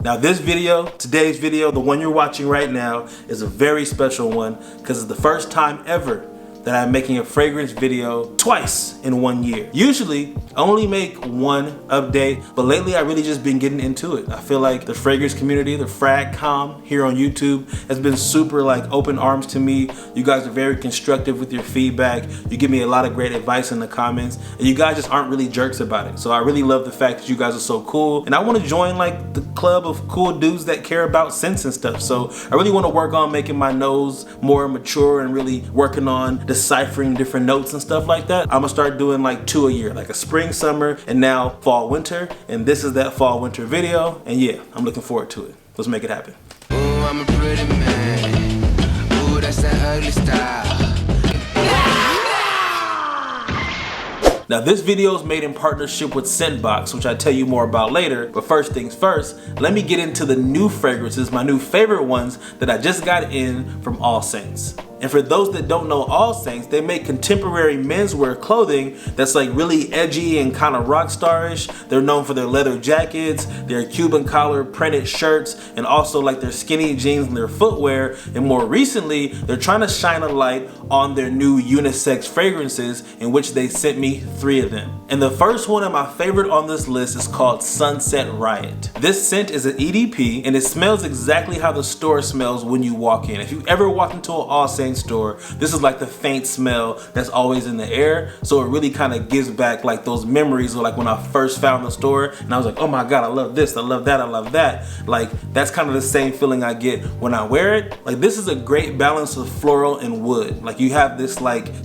Now today's video, the one you're watching right now, is a very special one because it's the first time ever that I'm making a fragrance video twice in 1 year. Usually, I only make one update, but lately I really just been getting into it. I feel like the fragrance community, the frag.com here on YouTube, has been super open arms to me. You guys are very constructive with your feedback. You give me a lot of great advice in the comments, and you guys just aren't really jerks about it. So I really love the fact that you guys are so cool, and I want to join the club of cool dudes that care about scents and stuff. So I really want to work on making my nose more mature and really working on deciphering different notes and stuff like that. I'm gonna start doing 2 a year, like a spring, summer, and now fall, winter. And this is that fall, winter video. And yeah, I'm looking forward to it. Let's make it happen. Ooh, I'm a pretty man. Ooh, that's that ugly style. Now this video is made in partnership with Scentbox, which I tell you more about later, but first things first, let me get into the new fragrances, my new favorite ones that I just got in from All Saints. And for those that don't know All Saints, they make contemporary menswear clothing that's really edgy and kind of rock starish. They're known for their leather jackets, their Cuban collar printed shirts, and also their skinny jeans and their footwear. And more recently, they're trying to shine a light on their new unisex fragrances, in which they sent me 3 of them. And the first one, and my favorite on this list, is called Sunset Riot. This scent is an EDP, and it smells exactly how the store smells when you walk in. If you ever walked into an All Saints store, this is the faint smell that's always in the air. So it really kind of gives back those memories of when I first found the store, and I was like, oh my god, I love this, I love that, I love that. That's kind of the same feeling I get when I wear it. This is a great balance of floral and wood. You have this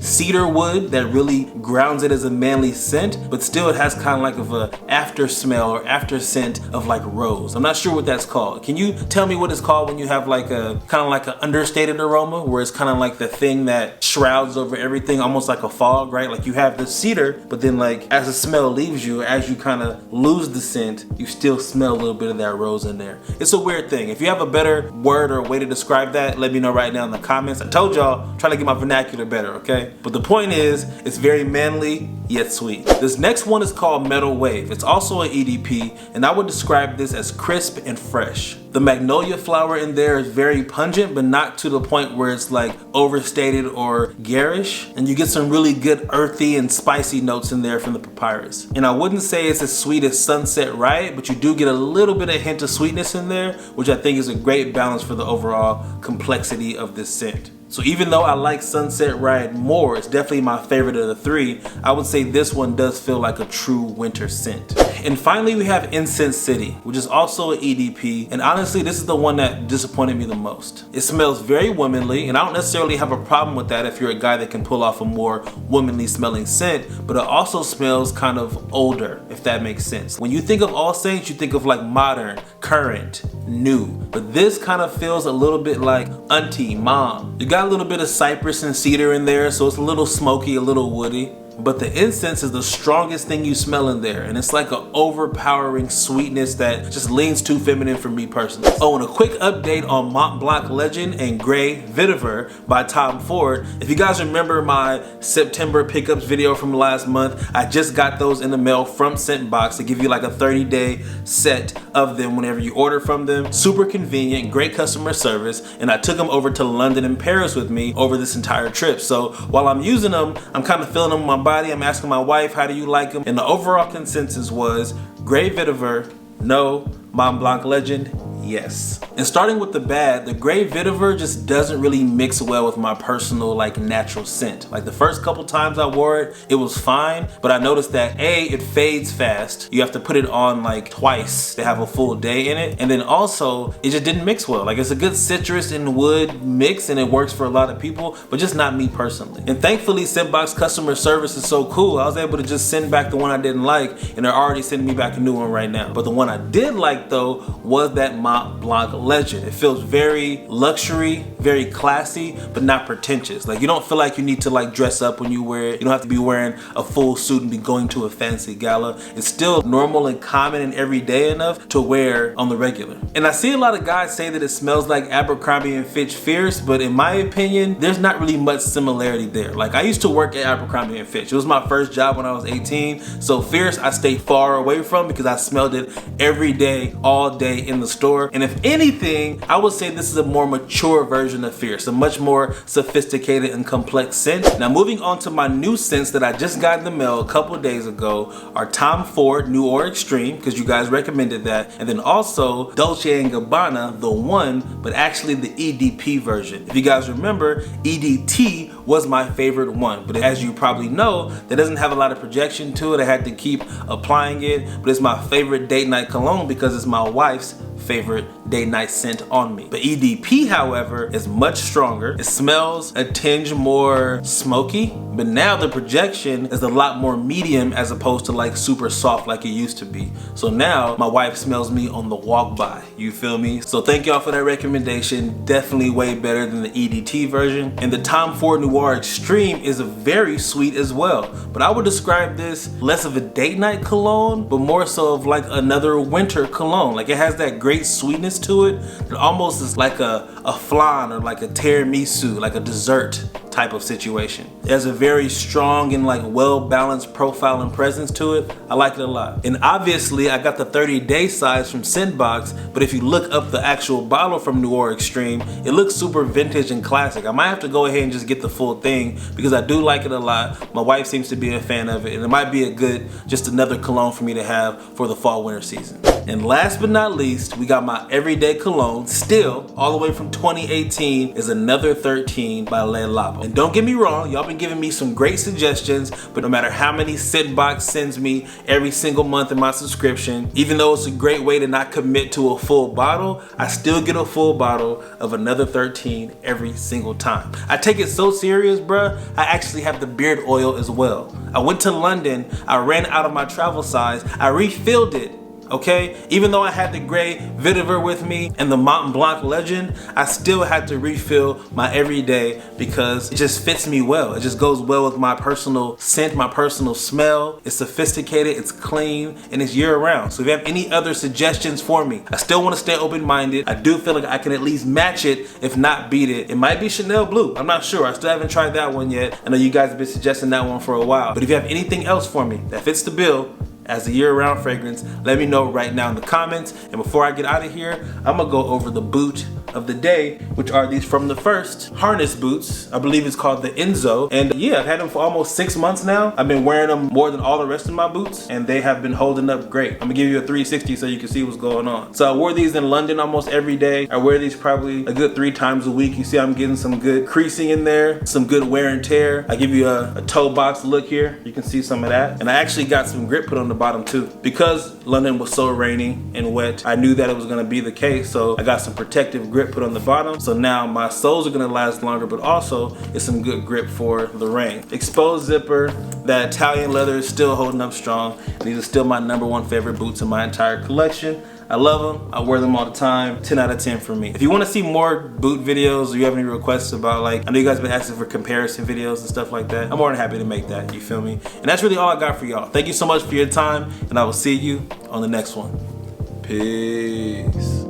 cedar wood that really grounds it as a manly scent, but still it has kind of a after smell or after scent of rose. I'm not sure what that's called. Can you tell me what it's called when you have a kind of an understated aroma, where it's kind of the thing that shrouds over everything, almost like a fog, right? You have the cedar, but then as the smell leaves you, as you kind of lose the scent, you still smell a little bit of that rose in there. It's a weird thing. If you have a better word or way to describe that, let me know right now in the comments. I told y'all, I'm trying to get my vernacular better, okay? But the point is, it's very manly yet sweet. This next one is called Metal Wave. It's also an EDP, and I would describe this as crisp and fresh. The magnolia flower in there is very pungent, but not to the point where it's overstated or garish. And you get some really good earthy and spicy notes in there from the papyrus. And I wouldn't say it's as sweet as Sunset Riot, but you do get a little bit of hint of sweetness in there, which I think is a great balance for the overall complexity of this scent. So even though I like Sunset Riot more, it's definitely my favorite of the 3, I would say this one does feel like a true winter scent. And finally we have Incense City, which is also an EDP, and honestly this is the one that disappointed me the most. It smells very womanly, and I don't necessarily have a problem with that if you're a guy that can pull off a more womanly smelling scent, but it also smells kind of older, if that makes sense. When you think of All Saints, you think of modern, current, new, but this kind of feels a little bit like auntie, mom. You got a little bit of cypress and cedar in there, so it's a little smoky, a little woody. But the incense is the strongest thing you smell in there, and it's an overpowering sweetness that just leans too feminine for me personally. Oh, and a quick update on Mont Blanc Legend and Grey Vetiver by Tom Ford. If you guys remember my September pickups video from last month, I just got those in the mail from Scentbox to give you a 30-day set of them whenever you order from them. Super convenient, great customer service, and I took them over to London and Paris with me over this entire trip. So while I'm using them, I'm kind of feeling them in my body. I'm asking my wife, how do you like them? And the overall consensus was Grey Vetiver, no. Mont Blanc Legend, yes. And starting with the bad, the Grey Vetiver just doesn't really mix well with my personal natural scent. The first couple times I wore it, it was fine, but I noticed that A, it fades fast. You have to put it on twice to have a full day in it. And then also, it just didn't mix well. It's a good citrus and wood mix, and it works for a lot of people, but just not me personally. And thankfully, Scentbox customer service is so cool, I was able to just send back the one I didn't like, and they're already sending me back a new one right now. But the one I did like though was that Mont Blanc Legend. It feels very luxury, very classy, but not pretentious. Like, you don't feel like you need to like dress up when you wear it. You don't have to be wearing a full suit and be going to a fancy gala. It's still normal and common and everyday enough to wear on the regular. And I see a lot of guys say that it smells like Abercrombie & Fitch Fierce, but in my opinion, there's not really much similarity there. Like, I used to work at Abercrombie & Fitch. It was my first job when I was 18. So Fierce, I stayed far away from because I smelled it every day, all day in the store. And if anything, I would say this is a more mature version of Fierce, a much more sophisticated and complex scent. Now, moving on to my new scents that I just got in the mail a couple days ago are Tom Ford Noir Extreme, because you guys recommended that, and then also Dolce & Gabbana, the one, but actually the EDP version. If you guys remember, EDT was my favorite one, but as you probably know, that doesn't have a lot of projection to it. I had to keep applying it, but it's my favorite date night cologne because it's my wife's favorite date night scent on me. But EDP, however, is much stronger. It smells a tinge more smoky, but now the projection is a lot more medium as opposed to like super soft like it used to be. So now my wife smells me on the walk by, you feel me? So thank y'all for that recommendation. Definitely way better than the EDT version. And the Tom Ford Noir Extreme is very sweet as well, but I would describe this less of a date night cologne, but more so of like another winter cologne. Like, it has that great sweetness to it that almost is like a flan or like a tiramisu, like a dessert type of situation. It has a very strong and like well-balanced profile and presence to it. I like it a lot. And obviously I got the 30-day size from Scentbox, but if you look up the actual bottle from Noir Extreme, it looks super vintage and classic. I might have to go ahead and just get the full thing because I do like it a lot. My wife seems to be a fan of it, and it might be a good, just another cologne for me to have for the fall winter season. And last but not least, we got my everyday cologne, still all the way from 2018, is Another 13 by Le Labo. And don't get me wrong, y'all been giving me some great suggestions, but no matter how many Scentbox sends me every single month in my subscription, even though it's a great way to not commit to a full bottle, I still get a full bottle of Another 13 every single time. I take it so serious, bruh, I actually have the beard oil as well. I went to London, I ran out of my travel size, I refilled it. Okay, even though I had the gray vetiver with me and the Mont Blanc Legend, I still had to refill my everyday because it just fits me well. It just goes well with my personal scent, my personal smell. It's sophisticated, it's clean, and it's year-round. So if you have any other suggestions for me, I still want to stay open-minded. I do feel like I can at least match it, if not beat it. It might be Chanel Blue, I'm not sure. I still haven't tried that one yet. I know you guys have been suggesting that one for a while. But if you have anything else for me that fits the bill as a year-round fragrance, let me know right now in the comments. And before I get out of here, I'm gonna go over the boot of the day, which are these From the First harness boots. I believe it's called the Enzo. And yeah, I've had them for almost 6 months now. I've been wearing them more than all the rest of my boots, and they have been holding up great. I'm gonna give you a 360 so you can see what's going on. So I wore these in London almost every day. I wear these probably a good 3 times a week. You see I'm getting some good creasing in there, some good wear and tear. I give you a toe box look here. You can see some of that. And I actually got some grip put on the bottom too. Because London was so rainy and wet, I knew that it was gonna be the case, so I got some protective grip put on the bottom. So now my soles are gonna last longer, but also it's some good grip for the rain. Exposed zipper, that Italian leather is still holding up strong. These are still my #1 favorite boots in my entire collection. I love them, I wear them all the time, 10 out of 10 for me. If you wanna see more boot videos or you have any requests about, like, I know you guys been asking for comparison videos and stuff like that, I'm more than happy to make that, you feel me? And that's really all I got for y'all. Thank you so much for your time, and I will see you on the next one. Peace.